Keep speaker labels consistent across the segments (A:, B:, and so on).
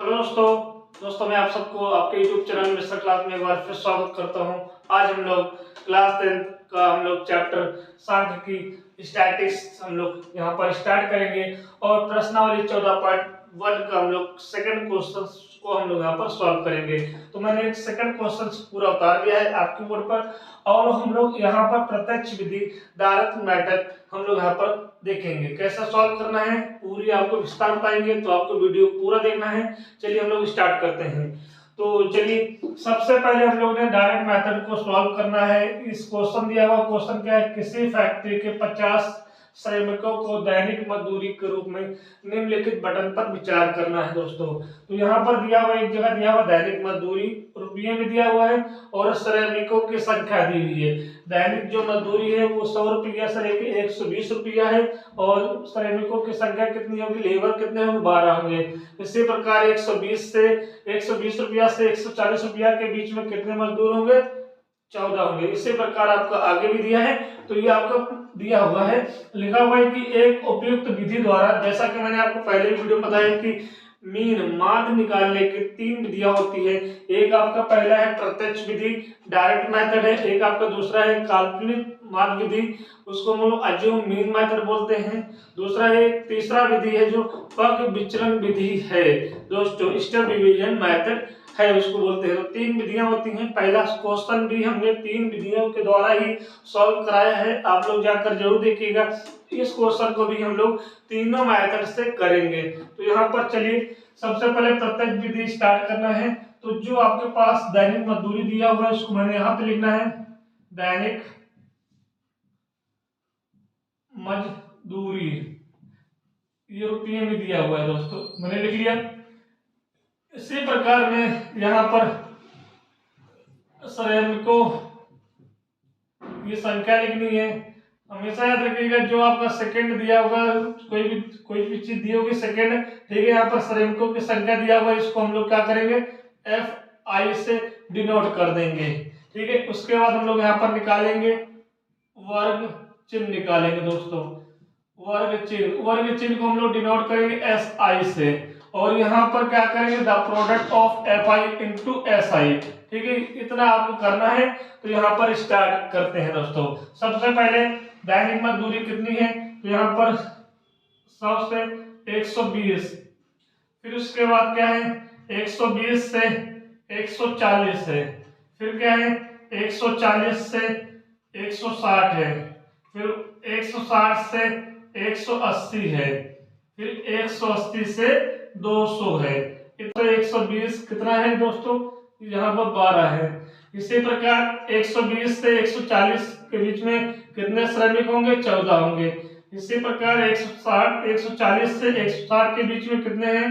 A: Hello दोस्तों मैं आप सबको आपके YouTube चैनल मिस्टर क्लास में एक बार फिर स्वागत करता हूं। आज हम लोग क्लास 10 का चैप्टर सांख्यिकी स्टैटिक्स हम लोग यहाँ पर स्टार्ट करेंगे और प्रश्नावली 14.1 का हम लोग सेकंड क्वेश्चन को हम लोग यहाँ पर सॉल्व करेंगे। तो मैंने एक सेकंड क्वेश्चन पूरा उतार दिया है आपके बोर्ड पर और हम लोग यहाँ पर प्रत्यक्ष विधि डायरेक्ट मेथड हम लोग यहाँ पर देखेंगे कैसा सॉल्व करना है, पूरी आपको विस्तार बताएंगे। तो आपको वीडियो पूरा देखना है। चलिए हम लोग स्टार्ट करते हैं। तो चलिए सबसे पहले हम लोग ने डायरेक्ट मेथड को सॉल्व करना है। इस क्वेश्चन दिया हुआ क्वेश्चन क्या है, किसी फैक्ट्री के 50 श्रमिकों को दैनिक मजदूरी के रूप में निम्नलिखित बटन पर विचार करना है दोस्तों। तो यहाँ पर दिया हुआ एक जगह दिया हुआ दैनिक मजदूरी रुपये में दिया हुआ है और श्रमिकों की संख्या दी हुई है। दैनिक जो मजदूरी है वो 100 रुपया से लेकर 120 रुपया है और श्रमिकों की संख्या कितनी होगी, लेबर कितने होंगे, 12 होंगे। इसी प्रकार 120 रुपया से 140 रुपया के बीच में कितने मजदूर होंगे, 14 होंगे। इसी प्रकार आपका आगे भी दिया है। तो ये आपका दिया हुआ है, लिखा हुआ है कि एक उपयुक्त विधि द्वारा, जैसा कि मैंने आपको पहले ही वीडियो में बताया कि मीन माध्य निकालने की 3 विधियां होती है। एक आपका पहला है प्रत्यक्ष विधि डायरेक्ट मेथड है, एक आपका दूसरा है काल्पनिक माध्य विधि, उसको हम लोग अज्यूम मीन मेथड बोलते हैं। दूसरा है तीसरा विधि है जो पग विचलन विधि है दोस्तों, स्टेप डिवीजन मेथड है उसको बोलते हैं। तो 3 विधियां होती हैं। पहला क्वेश्चन भी हमने 3 विधियों के द्वारा ही सॉल्व कराया है, आप लोग जाकर जरूर देखिएगा। इस क्वेश्चन को भी हम लोग तीनों मेथड से करेंगे। तो यहाँ पर चलिए सबसे पहले प्रत्यक्ष विधि स्टार्ट करना है। तो जो आपके पास दैनिक मजदूरी दिया हुआ है उसको मैंने यहाँ पे लिखना है दैनिक मजदूरी, ये रुपये में दिया हुआ है दोस्तों, मैंने लिख लिया। इसी प्रकार में यहाँ पर श्रमिकों की संख्या लिखनी है। हमेशा याद रखिएगा जो आपका सेकंड दिया होगा, कोई भी चीज दी होगी सेकंड, ठीक है। यहाँ पर श्रमिकों की संख्या दिया हुआ है, इसको हम लोग क्या करेंगे, FI से डिनोट कर देंगे, ठीक है। उसके बाद हम लोग यहाँ पर निकालेंगे वर्ग चिन्ह निकालेंगे दोस्तों, वर्ग चिन्ह को हम लोग डिनोट करेंगे SI से और यहाँ पर क्या करेंगे the product of FI into SI, ठीक है। इतना आपको करना है। तो यहाँ पर स्टार्ट करते हैं दोस्तों। सबसे पहले दैनिक मजदूरी कितनी है, तो यहाँ पर 100 से 120, फिर उसके बाद क्या है 120 से 140 है, फिर क्या है 140 से 160 है, फिर 160 से 180 है, फिर 180 से 200 है। इतना 120 कितना है दोस्तों, यहाँ पर 12 है। इसी प्रकार 120 से 140 के बीच में कितने श्रमिक होंगे, 14 होंगे। इसी प्रकार 140 से 160 के बीच में कितने हैं,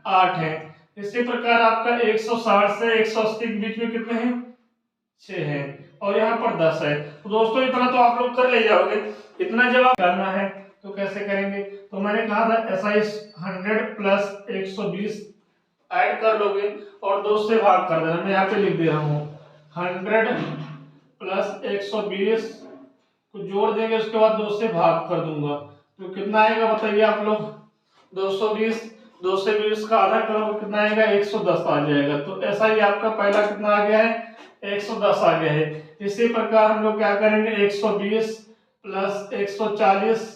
A: 8 हैं। इसी प्रकार आपका 160 से 180 के बीच में कितने हैं, 6 हैं और यहाँ पर 10 है। तो दोस्तों इतना तो आप लोग कर ले जाओगे। इतना जब आप करना है तो कैसे करेंगे, तो मैंने कहा था SI 100 प्लस 120 ऐड कर लोगे और 2 से भाग कर देना। मैं यहाँ पे लिख दे रहा हूँ 100 प्लस 120 को जोड़ देंगे, उसके बाद 2 से भाग कर दूंगा। तो कितना आएगा बताइए आप लोग, 220, 2 से 20 का आधा करोगे कितना आएगा, 110 आ जाएगा। तो ऐसा ही आपका पहला कितना आ गया है, 110 आ गया है। इसी प्रकार हम लोग क्या करेंगे 120 प्लस 140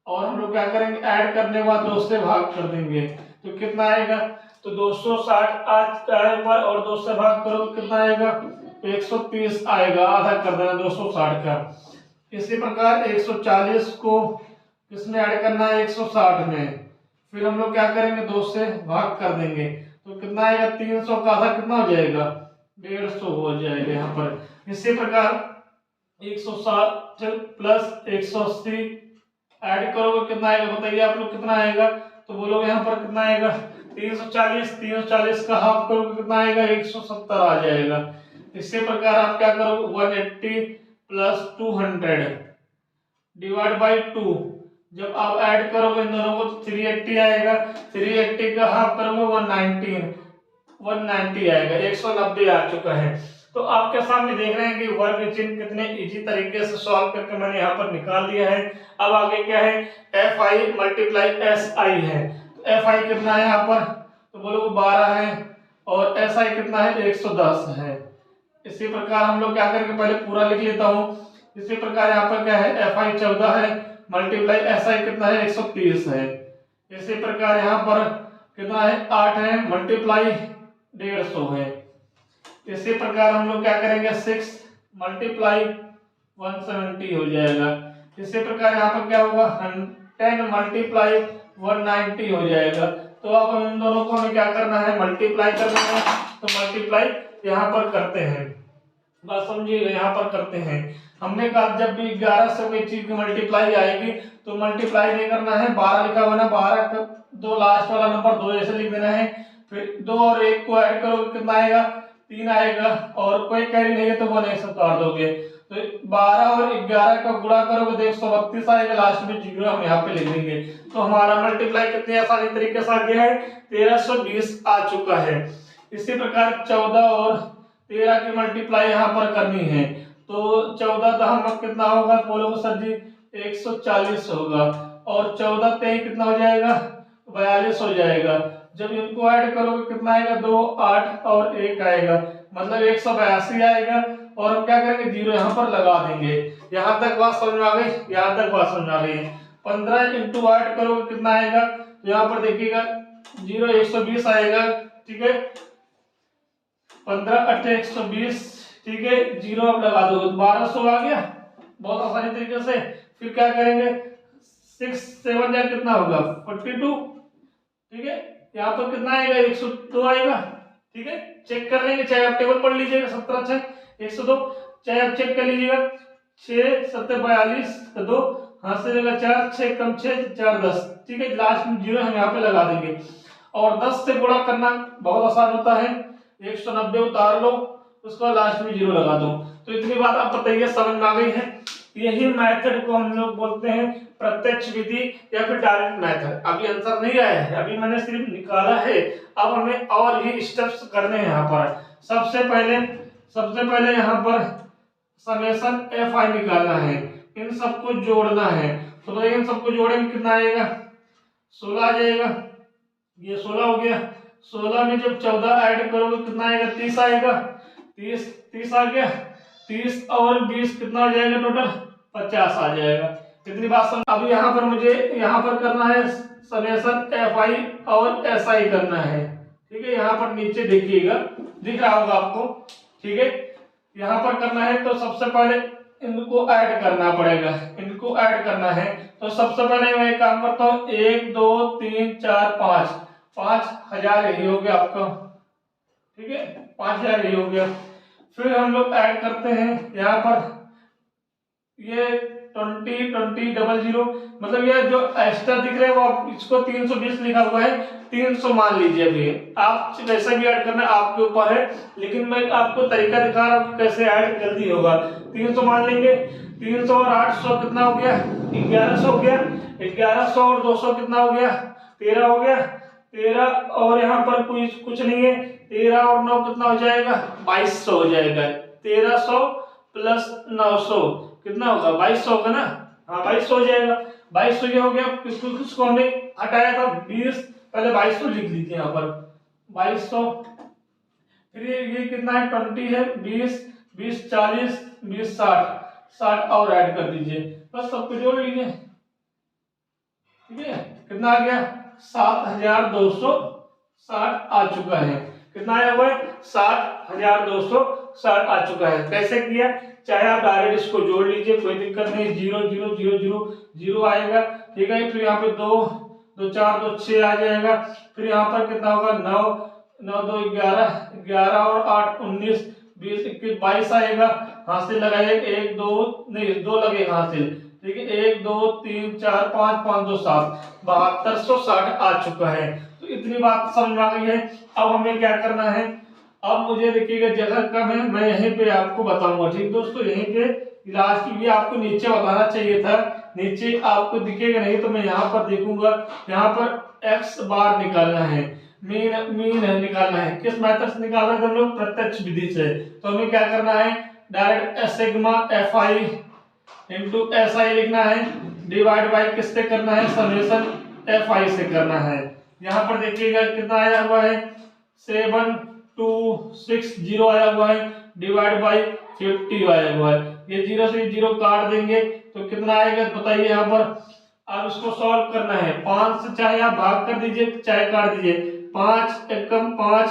A: और हम लोग क्या करेंगे ऐड करने के बाद 2 से भाग कर देंगे। तो कितना आएगा, तो 260 आज और 2 से भाग करो कितना आएगा, 130 आएगा, आधा कर देना 260 का। इसी प्रकार 140 को किसमें ऐड करना है, 160 में, फिर हम लोग क्या करेंगे 2 से भाग कर देंगे। तो कितना आएगा, 300 का आधा कितना हो जाएगा, 150 हो जाएगा यहाँ पर। इसी प्रकार 160 प्लस 180 ऐड करोगे कितना आएगा बताइए आप लोग, कितना आएगा, तो बोलोगे यहाँ पर कितना आएगा 340 का हाफ करोगे कितना आएगा, 170 आ जाएगा। इसी प्रकार आप क्या करोगे 180 प्लस 200 डिवाइड बाई 2, जब आप ऐड करोगे इन दोनों को तो 380 आएगा। 380 का हाफ करोगे 190 आएगा, 190 आ चुका है। तो आपके सामने देख रहे हैं कि वर्ग चिन्ह कितने इजी तरीके से सॉल्व करके मैंने यहाँ पर निकाल दिया है। अब आगे क्या है, FI मल्टीप्लाई SI है। तो FI कितना है यहाँ पर तो बोलो 12 है और SI कितना है 110 है। इसी प्रकार हम लोग क्या करेंगे, पहले पूरा लिख लेता हूँ। इसी प्रकार यहाँ पर क्या है FI 14 है मल्टीप्लाई SI कितना है 130 है। इसी प्रकार यहाँ पर कितना है 8 है मल्टीप्लाई 150 है। इसी प्रकार हम लोग क्या करेंगे 6 मल्टीप्लाई 170 हो जाएगा। इसी प्रकार यहाँ पर क्या होगा 10 मल्टीप्लाई 190 हो जाएगा। तो अब इन दोनों को हमें क्या करना है मल्टीप्लाई करना है, तो मल्टीप्लाई यहाँ पर करते हैं। बात समझिएगा, यहाँ पर करते हैं। हमने कहा जब भी 11 से कोई चीज की मल्टीप्लाई आएगी तो मल्टीप्लाई नहीं करना है, 12 लिखा हुआ ना 12 का 2 लास्ट वाला नंबर 2 ऐसे लिख देना है। फिर 2 और 1 को ऐड करोगे कितना आएगा 3 आएगा, और कोई कैरी नहीं है तो 1 ऐसे उतार दोगे। तो 12 और 11 का गुणा करोगे तो 132 आएगा, लास्ट में 0 हम यहाँ पे लिख देंगे। तो हमारा मल्टीप्लाई कितने आसानी तरीके से आ गया है 1320 आ चुका है। इसी प्रकार 14 और 13 की मल्टीप्लाई यहाँ पर करनी है, तो 14 दहम कितना होगा बोलो सर जी 140 होगा, और 14 23 कितना हो जाएगा 42 हो जाएगा। जब इनको ऐड करोगे कितना आएगा 2 8 और 1 आएगा, मतलब 182 आएगा। और हम क्या करेंगे 0 यहाँ पर लगा देंगे। यहाँ तक बात समझ में आ गई, यहाँ तक बात समझ में आ गई। 15 इंटू 8 करोगे कितना आएगा, तो यहाँ पर देखिएगा 0 120 आएगा, ठीक है 15 8 120, ठीक है 0 अब लगा दो 1200 आ गया बहुत आसानी तरीके से। फिर क्या करेंगे 6 7 या कितना होगा 42, ठीक है यहाँ पर कितना आएगा 102 आएगा, ठीक है चेक कर लेंगे, चाहे आप टेबल पढ़ लीजिएगा 17 6 102, चाहे आप चेक कर लीजिएगा 6 7 42 2 हाथ से लगा 4 6 कम 6 4 10, ठीक है लास्ट में 0 हम यहाँ पे लगा देंगे। और 10 से गुणा करना बहुत आसान होता है, 190 उतार लो उसको लास्ट में 0 लगा दो। तो इतनी बात आप बताइए समझ में आ गई है। यही मेथड को हम लोग बोलते हैं प्रत्यक्ष विधि या फिर डायरेक्ट मेथड। अभी आंसर नहीं आया है, अभी मैंने सिर्फ निकाला है। अब हमें और भी स्टेप्स करने हैं यहाँ पर। सबसे पहले यहाँ पर समेशन FI निकालना है, इन सबको जोड़ना है। तो इन सबको जोड़ेंगे कितना आएगा 16 आ जाएगा, ये 16 हो गया। 16 में जब 14 ऐड करोगे कितना आएगा 30 आएगा, 30 आ गया। 30 और 20 कितना हो जाएगा टोटल 50 आ जाएगा। कितनी बात समझ। अभी यहाँ पर मुझे यहाँ पर करना है समेशन FI और SI करना है, ठीक है यहाँ पर नीचे देखिएगा दिख रहा होगा आपको, ठीक है यहाँ पर करना है। तो सबसे पहले इनको ऐड करना पड़ेगा, इनको ऐड करना है। तो सबसे पहले मैं काम करता हूँ 1 2 3 4 5 5000 यही हो गया आपका, ठीक है 5000 यही हो गया। फिर हम लोग ऐड करते हैं यहाँ पर ये 20 20 00, मतलब ये जो एक्स्ट्रा दिख रहा है वो इसको 320 लिखा हुआ है, 300 मान लीजिए। अभी आप वैसे भी ऐड करना आपके ऊपर है, लेकिन मैं आपको तरीका दिखा रहा हूँ कैसे ऐड जल्दी होगा। 300 मान लेंगे, 300 और 800 कितना हो गया 1100 हो गया, 1100 और 200 कितना हो गया 13 हो गया, 13 और यहाँ पर कुछ नहीं है, 13 और 9 कितना हो जाएगा 2200 हो जाएगा। 1300 प्लस 900 कितना होगा 2200 होगा ना, हाँ 2200 हो जाएगा। 2200 ये हो गया। किसको हमने हटाया था 20, पहले 2200 लिख लीजिए यहाँ पर 2200। फिर ये कितना है 20 है, 20 20 40 20 60 और ऐड कर दीजिए, बस सबको जोड़ लीजिए, ठीक है कितना आ गया 7260 आ चुका है। कितना आया हुआ है 7260 आ चुका है। कैसे किया, चाहे आप डायरेक्ट इसको जोड़ लीजिए कोई दिक्कत नहीं, 0 0 0 0 0 आएगा, ठीक है। फिर यहाँ पे 2 2 4 2 6 आ जाएगा। फिर यहाँ पर कितना होगा 9 9 2 11 11 और 8 19 20 21 22 आएगा। हासिल लगाइए 1 2 नहीं 2 लगेगा हासिल, ठीक है 1 2 3 4 5 5 2 7 7260 आ चुका है। तो इतनी बात समझ में आ गई है। अब हमें क्या करना है, अब मुझे देखिएगा जगह कम है, मैं यहीं पे आपको बताऊंगा, ठीक दोस्तों यहीं पे लास्ट ये आपको नीचे बताना चाहिए था, नीचे आपको दिखेगा नहीं तो मैं यहाँ पर देखूंगा। यहाँ पर x बार निकालना है, मीन निकालना है। किस मेथड से निकालना है हम लोग प्रत्यक्ष विधि से। तो हमें क्या करना है direct sigma FI into SI लिखना है, डिवाइड बाई किससे करना है समेशन FI से करना है। यहाँ पर देखिएगा कितना आया हुआ है 7260 आया हुआ है, डिवाइड बाई 50 आया हुआ है। ये 0 से 0 काट देंगे तो कितना आएगा बताइए यहाँ पर। अब इसको सॉल्व करना है, 5 से चाहे आप भाग कर दीजिए चाहे काट दीजिए, 5 एकम 5,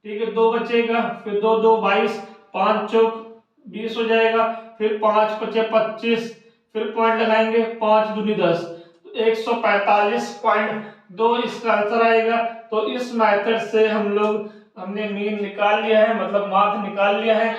A: ठीक है, 2 बचेगा, फिर 2 2 22, 5 चौक 20 हो जाएगा, फिर 5 पचे 25, फिर पॉइंट लगाएंगे, 5 दूनी 10, 145.2 इसका आंसर आएगा। तो इस मेथड से हमने मीन निकाल लिया है, मतलब माध्य निकाल लिया है,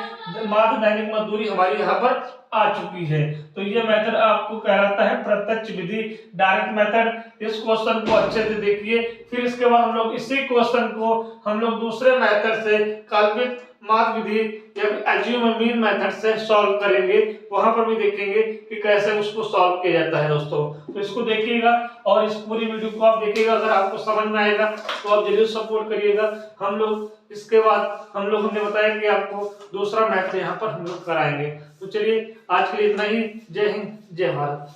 A: माध्य दैनिक मजदूरी हमारी यहाँ पर आ चुकी है। तो ये मेथड आपको कहलाता है प्रत्यक्ष विधि, डायरेक्ट मेथड। इस क्वेश्चन को अच्छे से देखिए, फिर इसके बाद हम लोग इसी क्वेश्चन को हम लोग दूसरे मेथड से कल्पित माध्य विधि या एज्यूम मीन मेथड से सॉल्व करेंगे, वहां पर भी देखेंगे कि कैसे उसको सॉल्व किया जाता है दोस्तों। तो इसको देखिएगा और इस पूरी वीडियो को आप देखिएगा, अगर आपको समझ में आएगा तो आप जरूर सपोर्ट करिएगा। हम लोग इसके बाद हमने बताया कि आपको दूसरा मैथ यहाँ पर हम लोग कराएंगे। तो चलिए आज के लिए इतना ही। जय हिंद, जय भारत।